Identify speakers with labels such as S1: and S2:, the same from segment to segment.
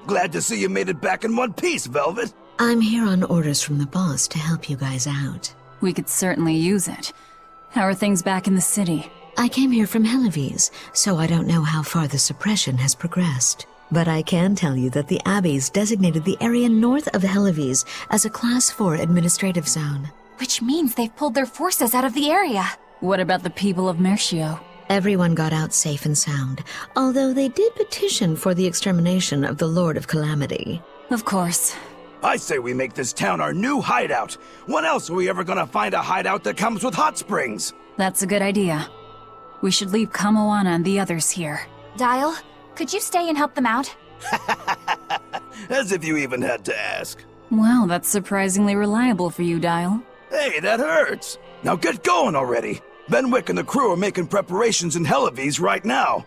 S1: Glad to see you made it back in one piece, Velvet.
S2: I'm here on orders from the boss to help you guys out.
S3: We could certainly use it. How are things back in the city?
S2: I came here from Helives, so I don't know how far the suppression has progressed. But I can tell you that the Abbeys designated the area north of Helives as a Class 4 administrative zone.
S4: Which means they've pulled their forces out of the area.
S3: What about the people of Mercio?
S2: Everyone got out safe and sound, although they did petition for the extermination of the Lord of Calamity.
S3: Of course.
S1: I say we make this town our new hideout. When else are we ever gonna find a hideout that comes with hot springs?
S3: That's a good idea. We should leave Kamoana and the others here.
S4: Dial, could you stay and help them out?
S1: As if you even had to ask.
S3: Well, that's surprisingly reliable for you, Dial.
S1: Hey, that hurts. Now get going already. Benwick and the crew are making preparations in Helives right now.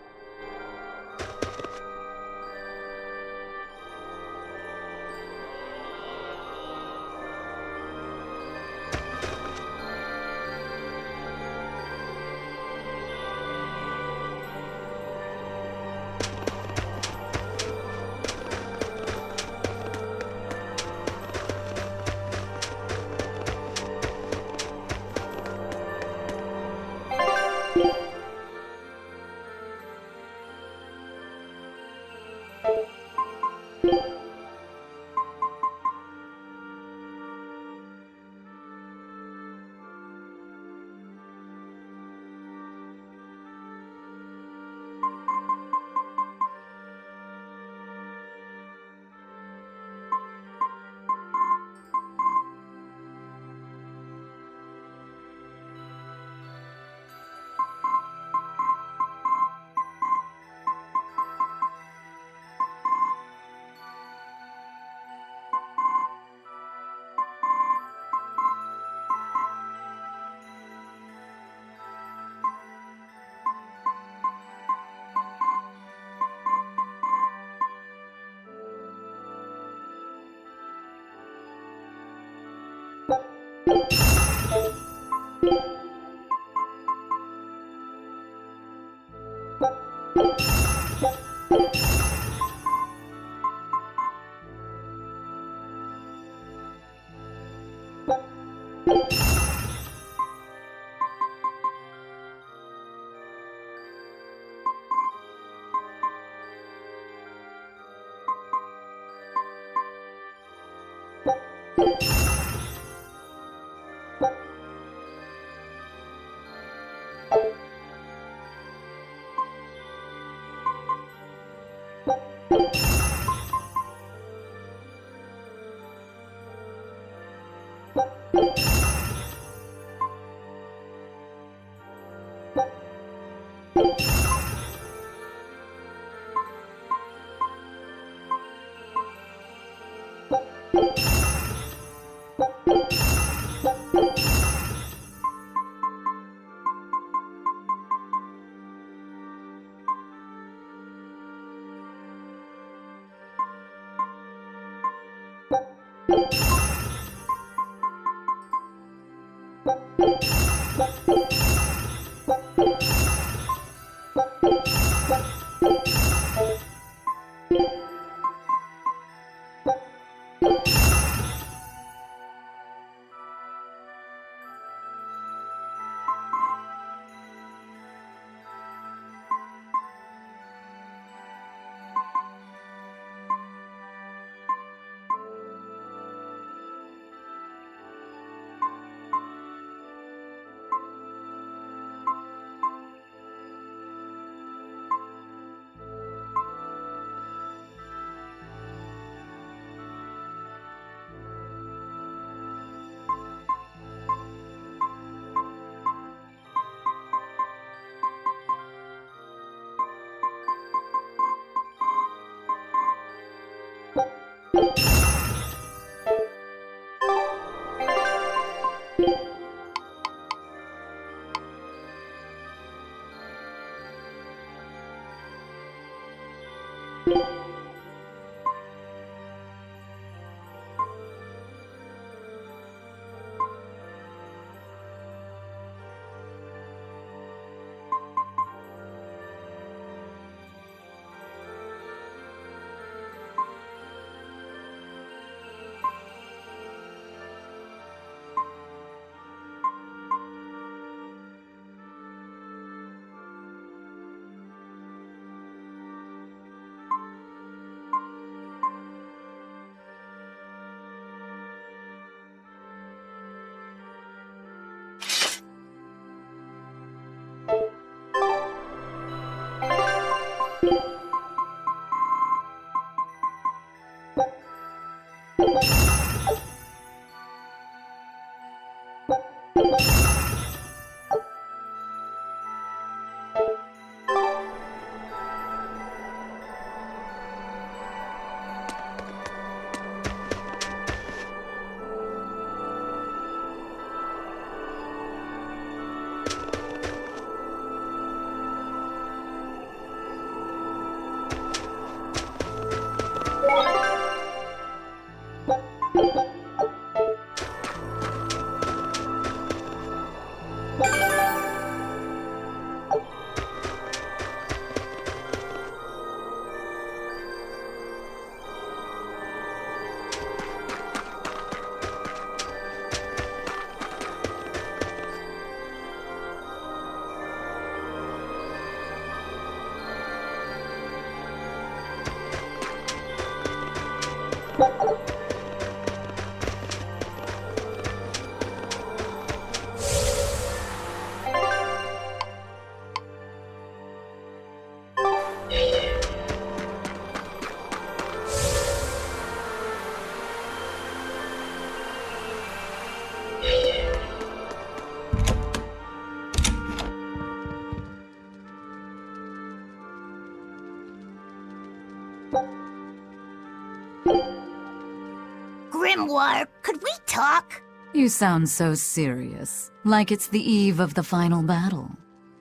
S5: Grimoire, could we talk?
S3: You sound so serious, like it's the eve of the final battle.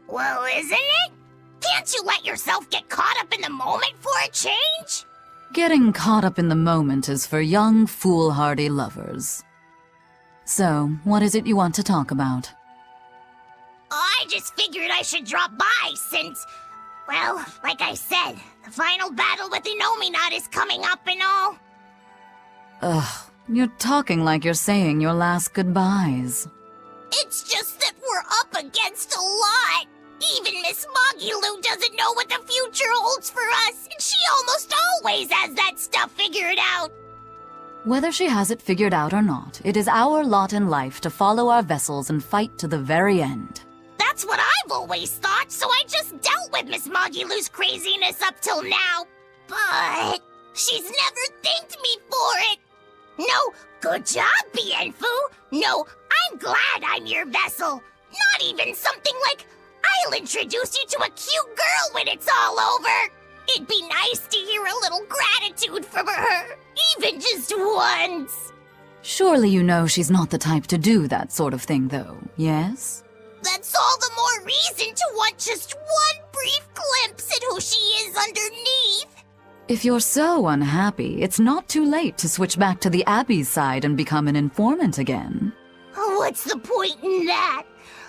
S5: Well, isn't it? Can't you let yourself get caught up in the moment for a change?
S3: Getting caught up in the moment is for young, foolhardy lovers. So, what is it you want to talk about?
S5: I just figured I should drop by since, well, like I said, the final battle with Inominat is coming up and all.
S3: Ugh, you're talking like you're saying your last goodbyes.
S5: It's just that we're up against a lot. Even Miss Moggy doesn't know what the future holds for us, and she almost always has that stuff figured out.
S3: Whether she has it figured out or not, it is our lot in life to follow our vessels and fight to the very end.
S5: That's what I've always thought, so I just dealt with Miss Moggy's craziness up till now. But she's never thanked me for it. No, good job, Bienfu. No, I'm glad I'm your vessel. Not even something like, I'll introduce you to a cute girl when it's all over. It'd be nice to hear a little gratitude from her, even just once.
S3: Surely you know she's not the type to do that sort of thing, though, yes?
S5: That's all the more reason to want just one brief glimpse at who she is underneath.
S3: If you're so unhappy, it's not too late to switch back to the Abbey's side and become an informant again.
S5: What's the point in that?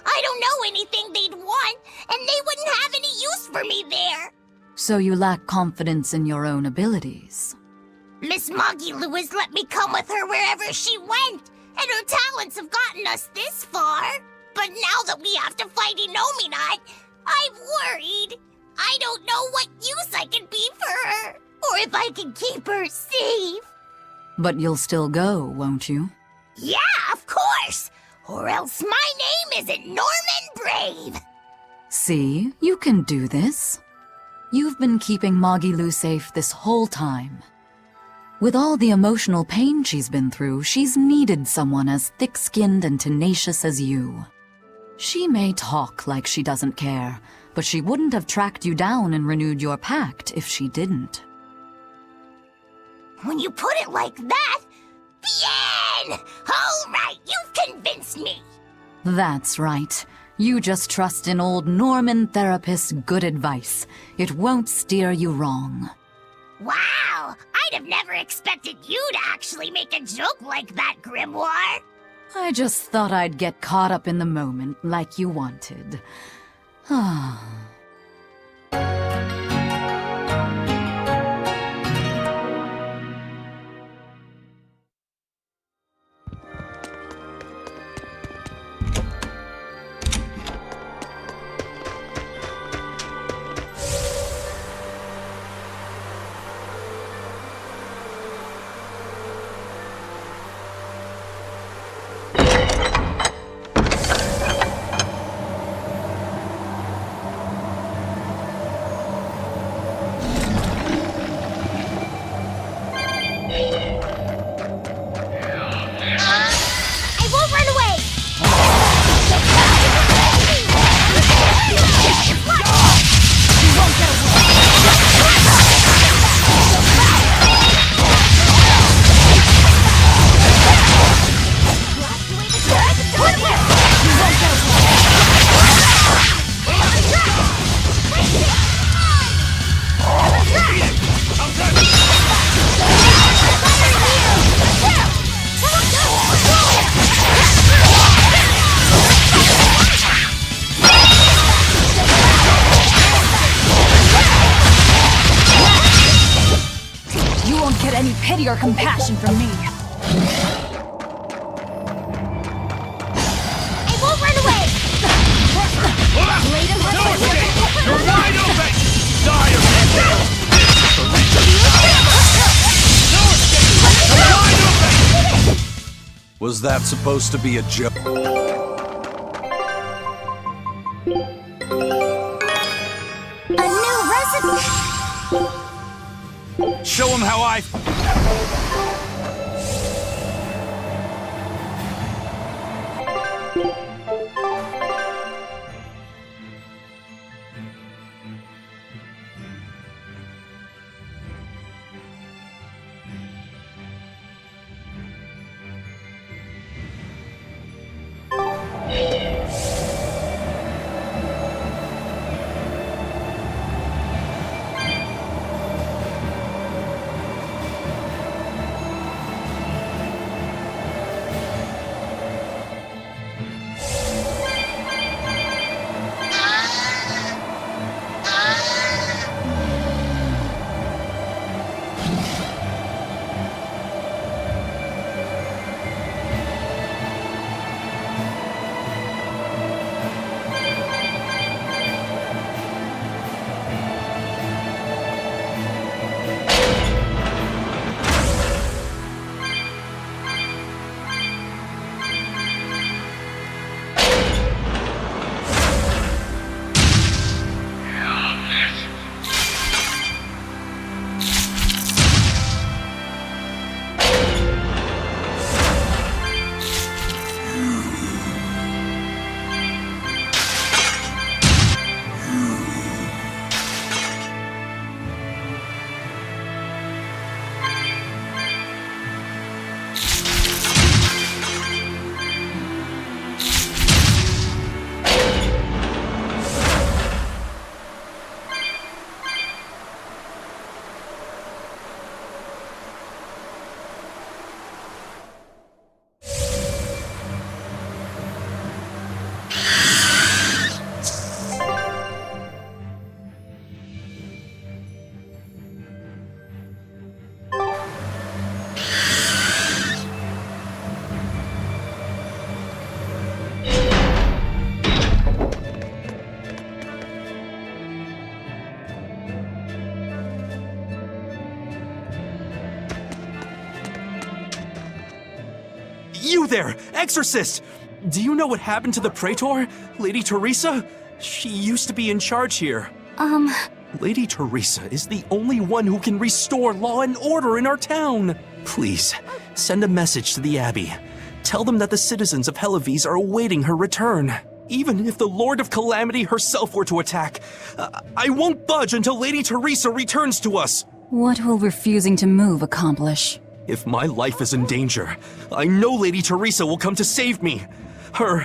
S5: I don't know anything they'd want, and they wouldn't have any use for me there.
S3: So you lack confidence in your own abilities.
S5: Miss Moggy has let me come with her wherever she went, and her talents have gotten us this far. But now that we have to fight Inominat, I'm worried. I don't know what use I can be for her, or if I can keep her safe.
S3: But you'll still go, won't you?
S5: Yeah, of course! Or else my name isn't Norman Brave!
S3: See, you can do this. You've been keeping Moggy safe this whole time. With all the emotional pain she's been through, she's needed someone as thick-skinned and tenacious as you. She may talk like she doesn't care, but she wouldn't have tracked you down and renewed your pact if she didn't.
S5: When you put it like that, bien! All right, you've convinced me.
S3: That's right. You just trust in old Norman therapist's good advice. It won't steer you wrong.
S5: Wow, I'd have never expected you to actually make a joke like that, Grimoire.
S3: I just thought I'd get caught up in the moment like you wanted. Ah.
S4: Any pity or compassion from me.
S5: I won't run away!
S1: No escape! You're wide open! Die of that! No escape! Was that supposed to be a joke?
S5: A new recipe!
S1: Show him how I...
S6: You there, exorcist! Do you know what happened to the Praetor, Lady Teresa? She used to be in charge here. Lady Teresa is the only one who can restore law and order in our town. Please, send a message to the Abbey. Tell them that the citizens of Helives are awaiting her return. Even if the Lord of Calamity herself were to attack, I won't budge until Lady Teresa returns to us.
S4: What will refusing to move accomplish?
S6: If my life is in danger, I know Lady Teresa will come to save me. Her,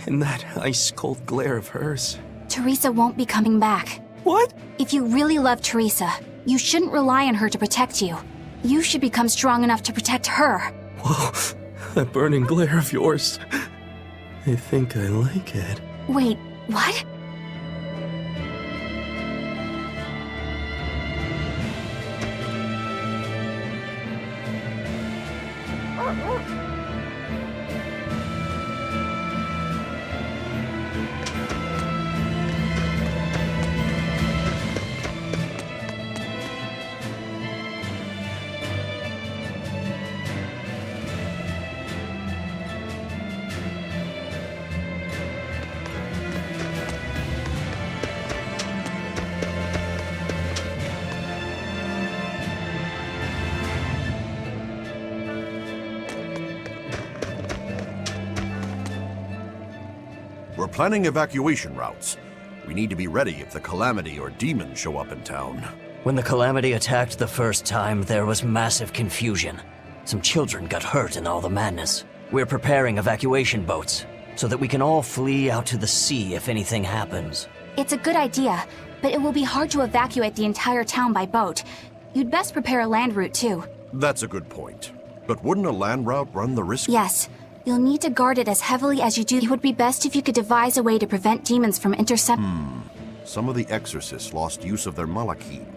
S6: in that ice-cold glare of hers.
S7: Teresa won't be coming back.
S6: What?
S7: If you really love Teresa, you shouldn't rely on her to protect you. You should become strong enough to protect her.
S6: Whoa, that burning glare of yours. I think I like it.
S7: Wait, what?
S8: We're planning evacuation routes. We need to be ready if the Calamity or demons show up in town.
S9: When the Calamity attacked the first time, there was massive confusion. Some children got hurt in all the madness. We're preparing evacuation boats, so that we can all flee out to the sea if anything happens.
S7: It's a good idea, but it will be hard to evacuate the entire town by boat. You'd best prepare a land route too.
S8: That's a good point. But wouldn't a land route run the risk?
S7: Yes. You'll need to guard it as heavily as you do. It would be best if you could devise a way to prevent demons from
S8: Some of the exorcists lost use of their malachim.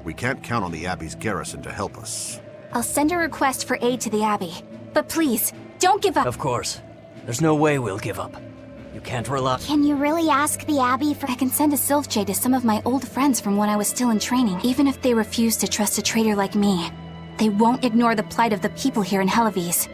S8: We can't count on the Abbey's garrison to help us.
S7: I'll send a request for aid to the Abbey. But please, don't give up.
S9: Of course. There's no way we'll give up. You can't rely...
S5: Can you really ask the Abbey for...
S7: I can send a Sylphjay to some of my old friends from when I was still in training. Even if they refuse to trust a traitor like me, they won't ignore the plight of the people here in Helives.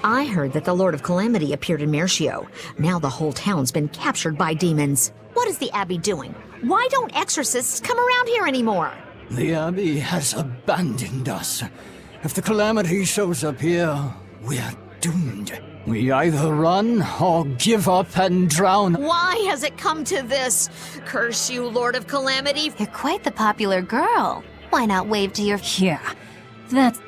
S2: I heard that the Lord of Calamity appeared in Mercio. Now the whole town's been captured by demons. What is the Abbey doing? Why don't exorcists come around here anymore?
S10: The Abbey has abandoned us. If the Calamity shows up here, we're doomed. We either run or give up and drown.
S2: Why has it come to this? Curse you, Lord of Calamity.
S7: You're quite the popular girl. Why not wave to your...
S4: Yeah, that's...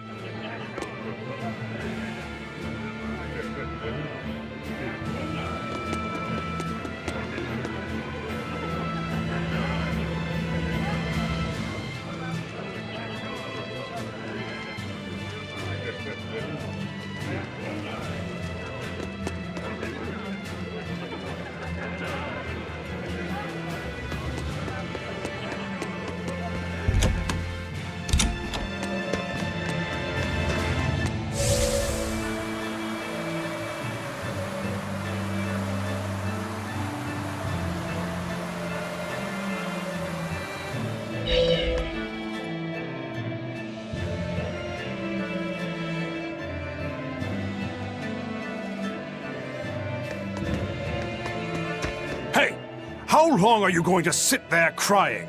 S11: How long are you going to sit there crying?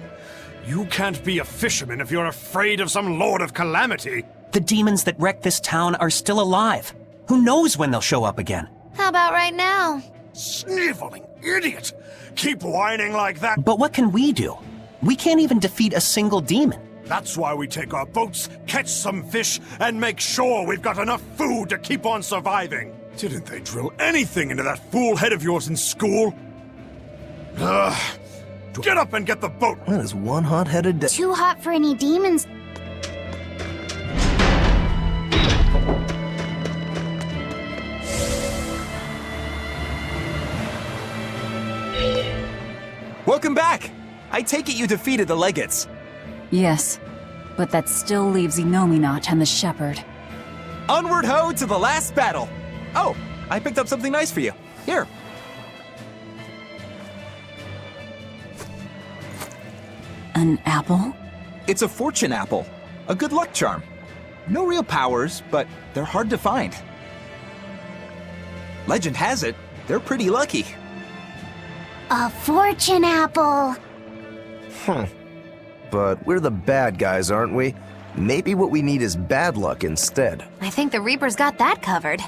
S11: You can't be a fisherman if you're afraid of some Lord of Calamity.
S6: The demons that wrecked this town are still alive. Who knows when they'll show up again?
S7: How about right now?
S11: Sniveling idiot! Keep whining like that.
S6: But what can we do? We can't even defeat a single demon.
S11: That's why we take our boats, catch some fish, and make sure we've got enough food to keep on surviving. Didn't they drill anything into that fool head of yours in school? Ugh. Get up and get the boat!
S1: That is one hot-headed day.
S5: Too hot for any demons.
S6: Welcome back! I take it you defeated the Legates.
S4: Yes, but that still leaves Enominat and the Shepherd.
S6: Onward ho to the last battle! Oh, I picked up something nice for you. Here.
S4: An apple?
S12: It's a fortune apple. A good luck charm. No real powers, but they're hard to find. Legend has it, they're pretty lucky.
S5: A fortune apple.
S1: But we're the bad guys, aren't we? Maybe what we need is bad luck instead.
S7: I think the Reaper's got that covered.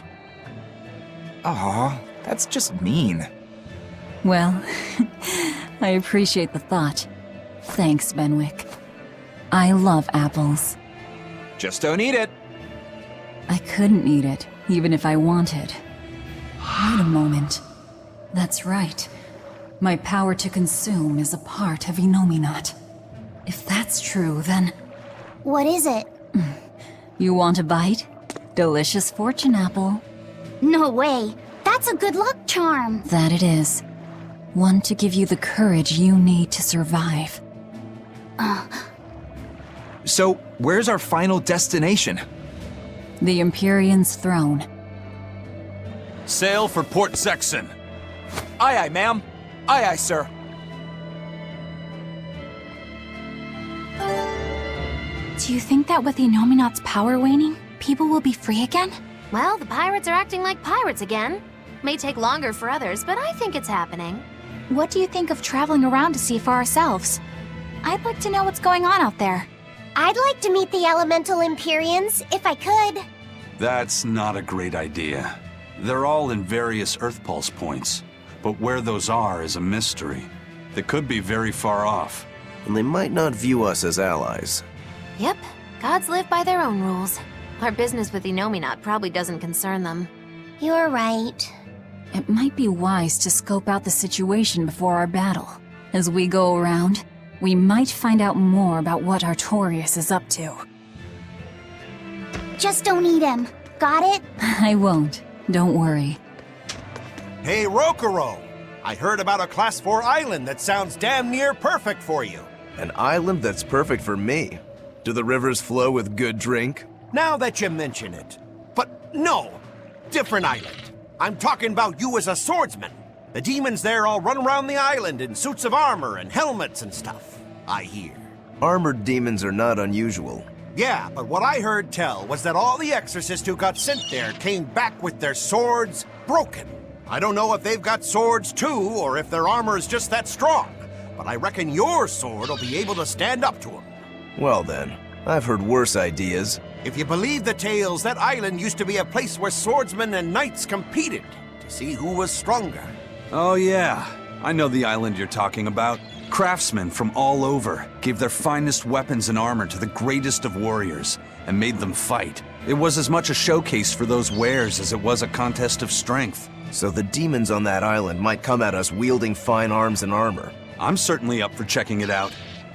S12: Aw, that's just mean.
S4: Well, I appreciate the thought. Thanks, Benwick. I love apples.
S12: Just don't eat it.
S4: I couldn't eat it, even if I wanted. Wait a moment. That's right. My power to consume is a part of Enominat. If that's true, then...
S5: What is it?
S4: You want a bite? Delicious fortune apple.
S5: No way. That's a good luck charm.
S4: That it is. One to give you the courage you need to survive.
S12: So, where's our final destination?
S4: The Empyrean's throne.
S6: Sail for Port Zexon.
S12: Aye, aye, ma'am. Aye, aye, sir.
S7: Do you think that with Enominat's power waning, people will be free again?
S13: Well, the pirates are acting like pirates again. May take longer for others, but I think it's happening.
S7: What do you think of traveling around to see for ourselves? I'd like to know what's going on out there.
S5: I'd like to meet the elemental Empyreans, if I could.
S14: That's not a great idea. They're all in various Earth Pulse points, but where those are is a mystery. that could be very far off.
S15: And they might not view us as allies.
S13: Yep, gods live by their own rules. Our business with Inominat probably doesn't concern them.
S5: You're right.
S4: It might be wise to scope out the situation before our battle. As we go around, we might find out more about what Artorias is up to.
S5: Just don't eat him. Got it?
S4: I won't. Don't worry.
S8: Hey, Rokuro! I heard about a Class 4 island that sounds damn near perfect for you.
S15: An island that's perfect for me. Do the rivers flow with good drink?
S8: Now that you mention it. But no! Different island. I'm talking about you as a swordsman. The demons there all run around the island in suits of armor and helmets and stuff, I hear.
S15: Armored demons are not unusual.
S8: Yeah, but what I heard tell was that all the exorcists who got sent there came back with their swords broken. I don't know if they've got swords too, or if their armor is just that strong, but I reckon your sword will be able to stand up to them.
S15: Well then, I've heard worse ideas.
S8: If you believe the tales, that island used to be a place where swordsmen and knights competed to see who was stronger.
S14: Oh yeah, I know the island you're talking about. Craftsmen from all over gave their finest weapons and armor to the greatest of warriors and made them fight. It was as much a showcase for those wares as it was a contest of strength.
S15: So the demons on that island might come at us wielding fine arms and armor.
S14: I'm certainly up for checking it out.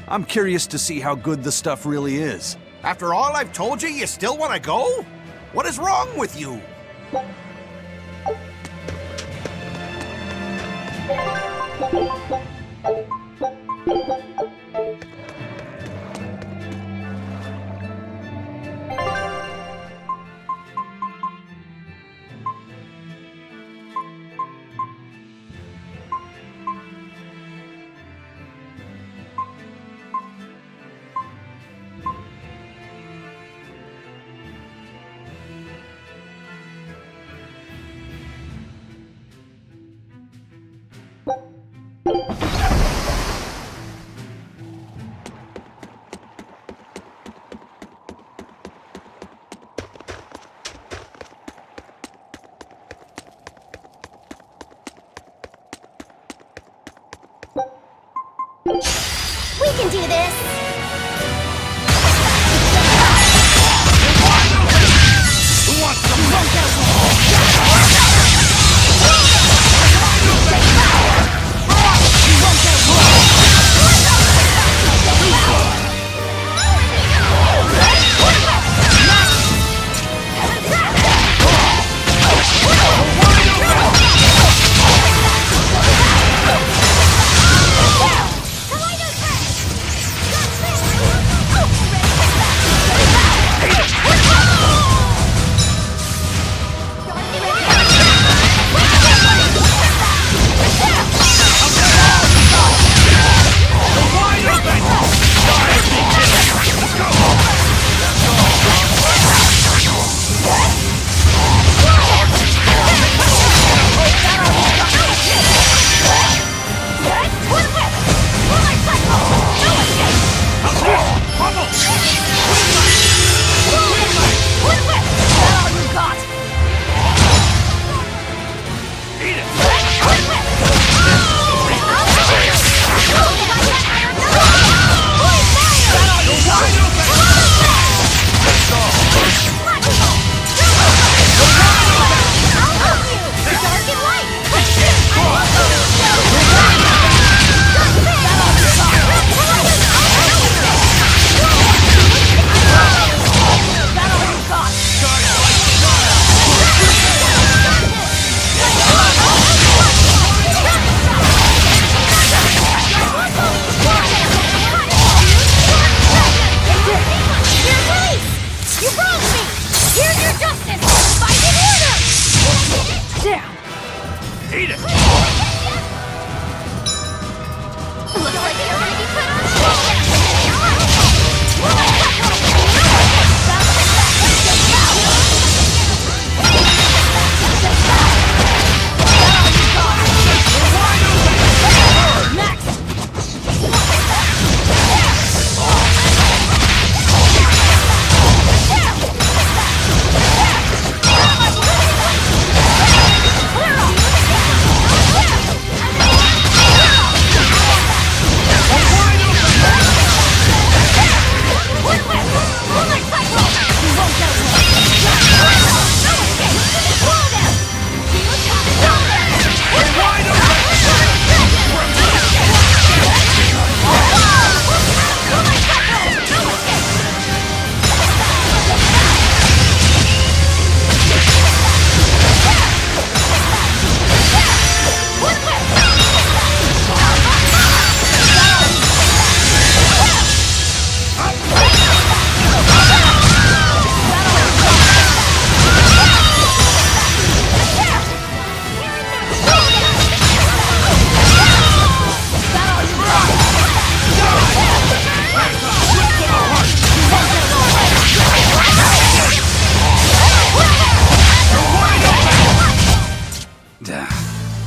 S14: I'm curious to see how good the stuff really is.
S8: After all I've told you, you still want to go? What is wrong with you?
S5: We can do this!
S1: Who wants some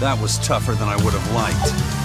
S14: That was tougher than I would have liked.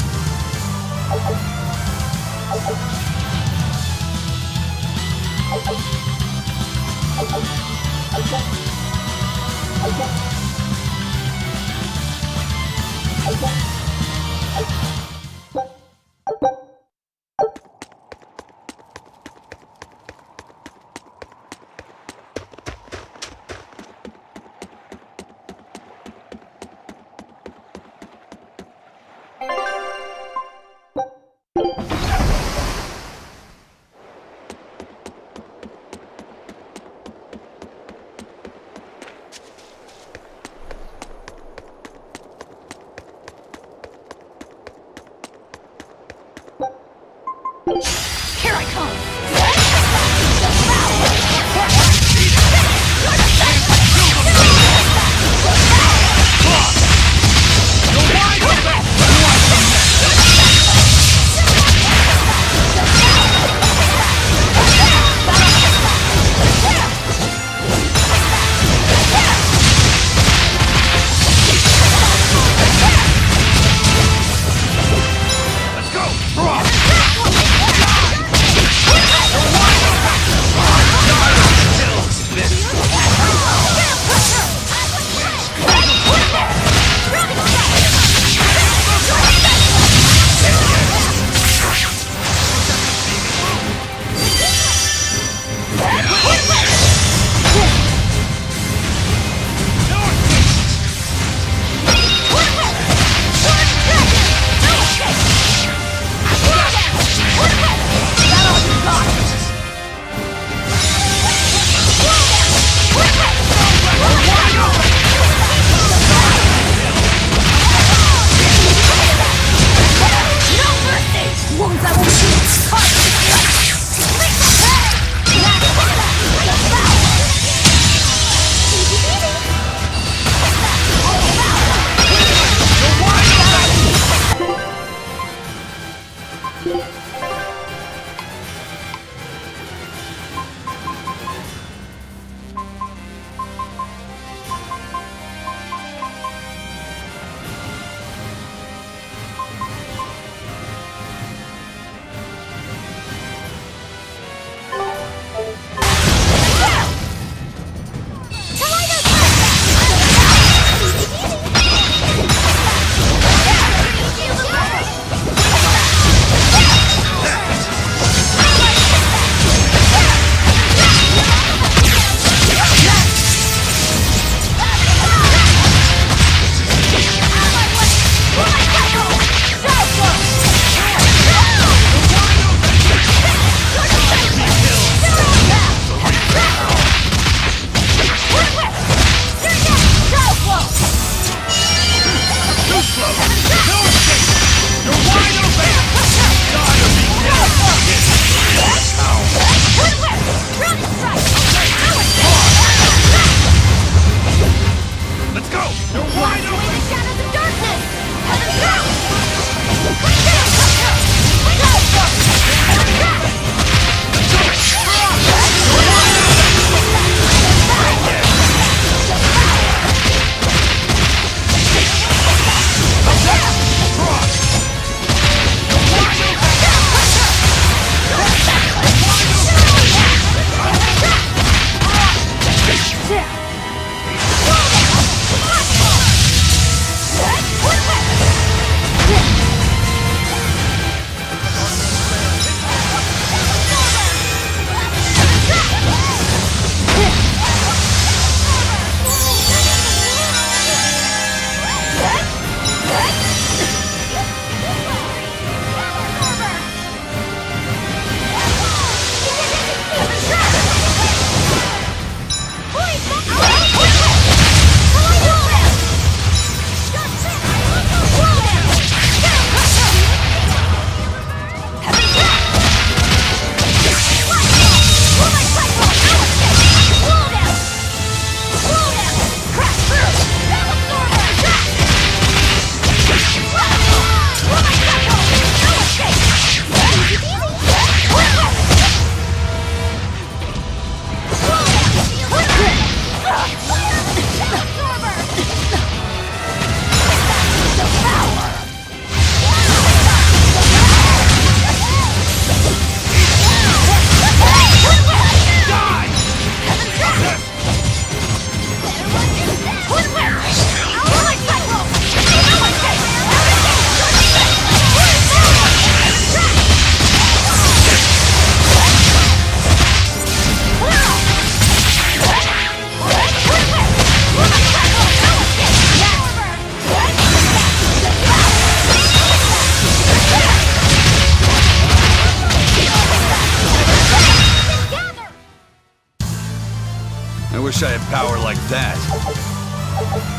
S14: I wish I had power like that.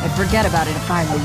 S4: I'd forget about it if I were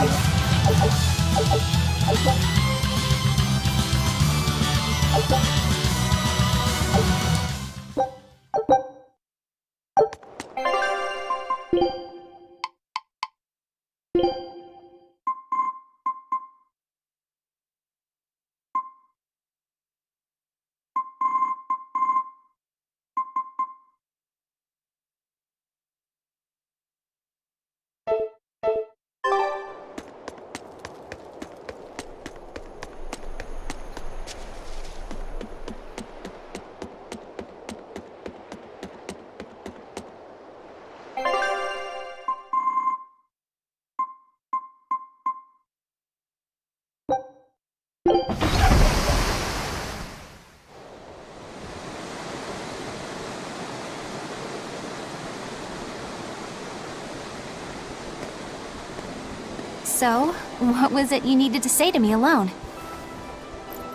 S7: So, what was it you needed to say to me alone?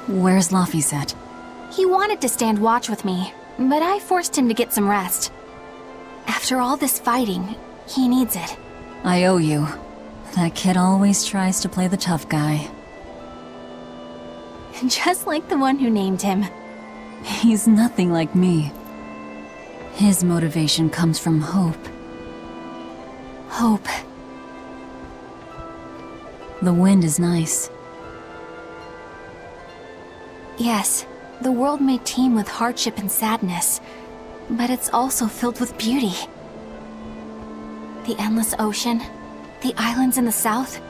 S4: Where's Laphicet?
S7: He wanted to stand watch with me, but I forced him to get some rest. After all this fighting, he needs it.
S4: I owe you. That kid always tries to play the tough guy.
S7: Just like the one who named him.
S4: He's nothing like me. His motivation comes from hope.
S7: Hope.
S4: The wind is nice.
S7: Yes, the world may teem with hardship and sadness, but it's also filled with beauty. The endless ocean, the islands in the south,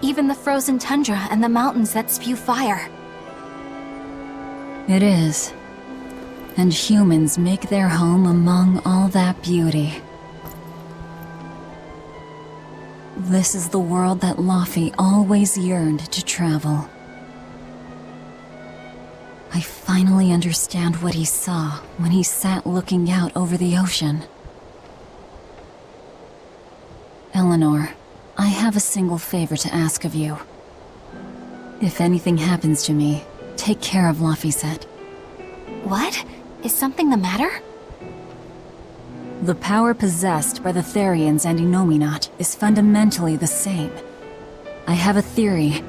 S7: even the frozen tundra and the mountains that spew fire.
S4: It is. And humans make their home among all that beauty. This is the world that Laphi always yearned to travel. I finally understand what he saw when he sat looking out over the ocean. Eleanor, I have a single favor to ask of you. If anything happens to me, take care of Laphicet.
S7: What? Is something the matter?
S4: The power possessed by the Therians and Innominat is fundamentally the same. I have a theory.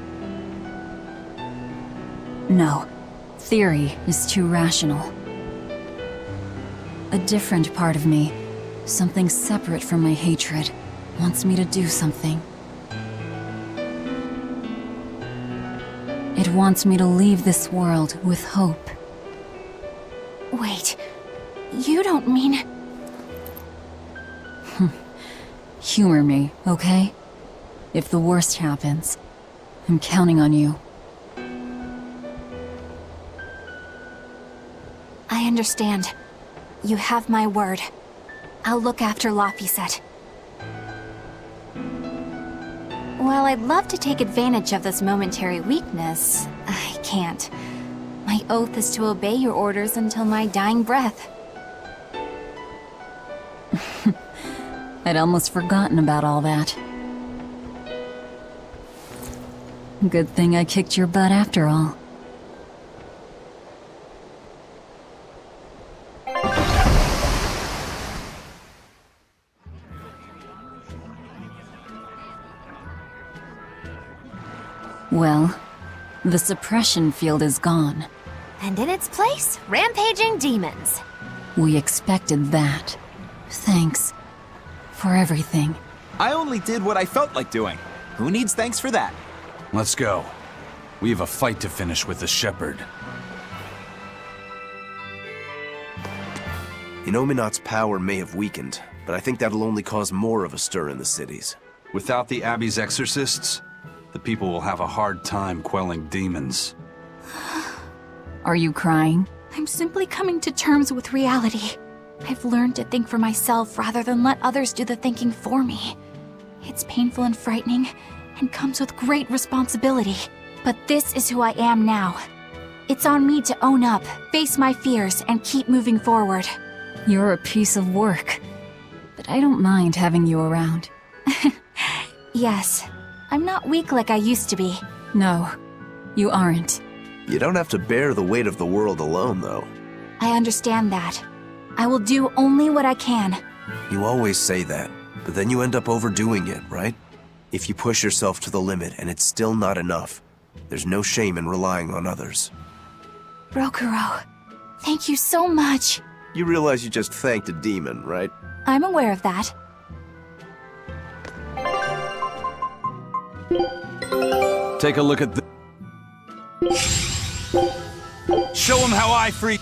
S4: No, theory is too rational. A different part of me, something separate from my hatred, wants me to do something. It wants me to leave this world with hope.
S7: Wait, you don't mean...
S4: Humor me, okay? If the worst happens, I'm counting on you.
S7: I understand. You have my word. I'll look after Laphicet. While I'd love to take advantage of this momentary weakness, I can't. My oath is to obey your orders until my dying breath.
S4: I'd almost forgotten about all that. Good thing I kicked your butt after all. Well, the suppression field is gone.
S13: And in its place, rampaging demons.
S4: We expected that. Thanks for everything.
S12: I only did what I felt like doing. Who needs thanks for that?
S14: Let's go. We have a fight to finish with the Shepherd.
S15: Innominat's power may have weakened, but I think that'll only cause more of a stir in the cities.
S14: Without the Abbey's exorcists, the people will have a hard time quelling demons.
S4: Are you crying?
S7: I'm simply coming to terms with reality. I've learned to think for myself rather than let others do the thinking for me. It's painful and frightening, and comes with great responsibility. But this is who I am now. It's on me to own up, face my fears, and keep moving forward.
S4: You're a piece of work, but I don't mind having you around.
S7: Yes, I'm not weak like I used to be.
S4: No, you aren't.
S15: You don't have to bear the weight of the world alone, though.
S7: I understand that. I will do only what I can.
S15: You always say that, but then you end up overdoing it, right? If you push yourself to the limit and it's still not enough, there's no shame in relying on others.
S7: Rokuro, thank you so much.
S15: You realize you just thanked a demon, right?
S7: I'm aware of that.
S14: Take a look at the... Show him how I free...